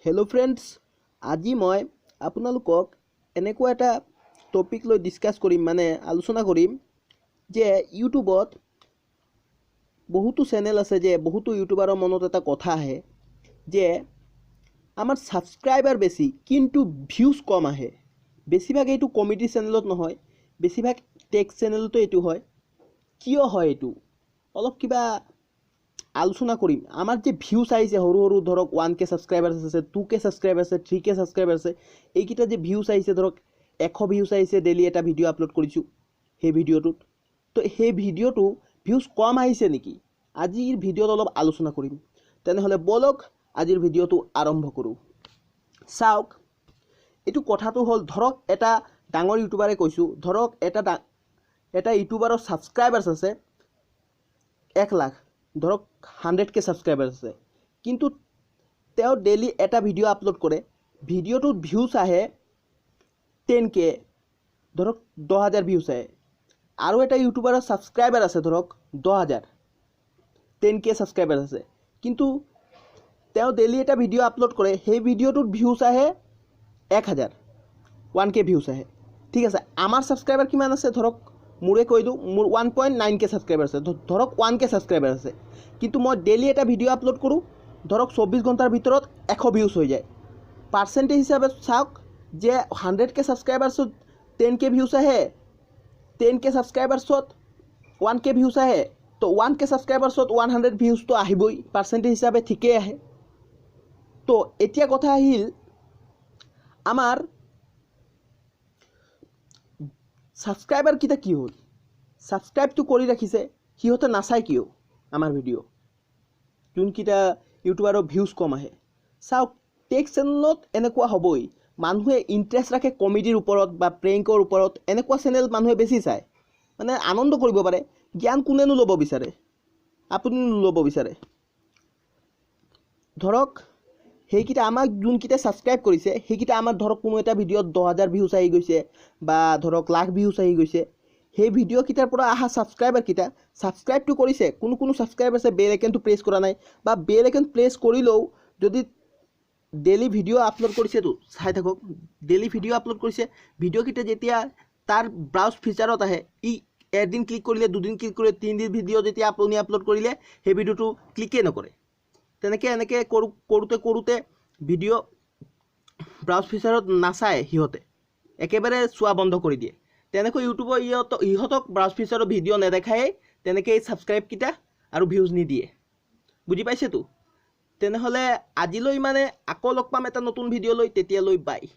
hello friends আজি মই আপোনালোকক এনেকুৱা এটা টপিক লৈ ডিসকাস কৰিম মানে আলোচনা কৰিম যে ইউটিউবত বহুতো চ্যানেল আছে যে বহুতো ইউটিউবাৰৰ মনত এটা কথা আহে যে আমাৰ সাবস্ক্রাইবার বেছি কিন্তু ভিউজ কম আহে বেছিভাগ এইটো কমেডি চ্যানেলত নহয় বেছিভাগ টেক চ্যানেলতো এইটো হয় কিয় হয় এইটো অলপ কিবা আলোচনা কৰিম আমাৰ যে ভিউজ আইছে হৰু হৰু ধৰক 1k সাবস্ক্ৰাইবাৰস আছে 2k সাবস্ক্ৰাইবাৰস আছে 3k সাবস্ক্ৰাইবাৰস আছে এইকিটা যে ভিউজ আইছে ধৰক 100 ভিউজ আইছে ডেইলি এটা ভিডিও আপলোড কৰিছো হে ভিডিওটো তো হে ভিডিওটো ভিউজ কম আইছে নেকি আজিৰ ভিডিওত অলপ আলোচনা কৰিম তেনে হলে বলক আজিৰ ভিডিওটো আৰম্ভ কৰো চাওক এটো কথাটো হল ধৰক এটা ডাঙৰ ইউটিউবাৰে কৈছো ধৰক এটা ইউটিউবাৰৰ সাবস্ক্ৰাইবাৰস আছে 1 লাখ ধৰক 100k সাবস্ক্ৰাইবাৰ আছে কিন্তু তেও ডেইলি এটা ভিডিও আপলোড কৰে ভিডিওটোত ভিউজ আহে 10k ধৰক 10000 ভিউজ আহে আৰু এটা ইউটিউবাৰৰ সাবস্ক্ৰাইবাৰ আছে ধৰক 10000 10k সাবস্ক্ৰাইবাৰ আছে কিন্তু তেও ডেইলি এটা ভিডিও আপলোড কৰে সেই ভিডিওটোত ভিউজ আহে 1000 1k ভিউজ আহে ঠিক আছে আমাৰ সাবস্ক্ৰাইবাৰ কিমান আছে ধৰক মুৰে কৈ দু মুৰ 1.9k সাবস্ক্ৰাইবাৰ আছে ধৰক 1k সাবস্ক্ৰাইবাৰ আছে কিন্তু মই ডেইলি এটা ভিডিও আপলোড কৰো ধৰক 24 ঘণ্টাৰ ভিতৰত 100 ভিউজ হৈ যায় পার্সেন্টেজ হিসাবে চাওক যে 100k সাবস্ক্রাইবারছত 10k ভিউজ আহে 10k সাবস্ক্রাইবারছত 1k ভিউজ আহে তো 1k সাবস্ক্রাইবারছত 100 ভিউজ তো আহিবই পার্সেন্টেজ হিসাবে ঠিকই আহে তো এতিয়া কথা আহিল আমাৰ সাবস্ক্ৰাইবাৰ কিটা কি হল সাবস্ক্ৰাইব তো কৰি ৰাখিছে হিহতে নাচাই কিয় আমাৰ ভিডিও যোন কিটা ইউটিউবাৰৰ ভিউজ কম আহে চাওক টেক চ্যানেলত এনেকুৱা হবই মানুহে ইন্টাৰেস্ট ৰাখে কমেডিৰ ওপৰত বা প্ৰেংকৰ ওপৰত এনেকুৱা চ্যানেল মানুহে বেছি চায় মানে আনন্দ কৰিব পাৰে জ্ঞান কোনেনো ল'ব বিচাৰে আপুনি ল'ব বিচাৰে ধৰক হেইকিটা আমাক যোন কিটা সাবস্ক্ৰাইব কৰিছে হেইকিটা আমাৰ ধৰক কোনো এটা ভিডিওত 10000 ভিউজ আহি গৈছে বা ধৰক লাখ ভিউজ আহি গৈছে হে ভিডিও কিটাৰ পৰা আহা সাবস্ক্ৰাইবাৰ কিটা সাবস্ক্ৰাইব তো কৰিছে কোনো সাবস্ক্ৰাইবাৰছে বেল আইকনটো প্ৰেস কৰা নাই বা বেল আইকন প্ৰেস কৰিলেও যদি ডেইলি ভিডিও আপলোড কৰিছে তো চাই থাকক ডেইলি ভিডিও আপলোড কৰিছে ভিডিও কিটা যেতিয়া তাৰ ব্ৰাউজ ফিচাৰত আহে ই এদিন ক্লিক কৰিলে দুদিন ক্লিক কৰিলে তিন দিন ভিডিও যেতিয়া আপুনি আপলোড কৰিলে হে ভিডিওটো ক্লিকে নকৰে এনেকে কৰোতে ভিডিও ব্ৰাউজ ফিচাৰত নাচায় হিহতে একেবাৰে চোৱা বন্ধ কৰি দিয়ে তেনেকৈ ইউটিউবৰ ইহতক ব্ৰাউজ ফিচাৰৰ ভিডিও নেদেখায় তেনেকৈ সাবস্ক্ৰাইব কিটা আৰু ভিউজ নিদিয়ে বুজি পাইছে তো তেনেহলে আজিলৈ মানে আকৌ লগ পাম এটা নতুন ভিডিও লৈ তেতিয়ালৈ বাই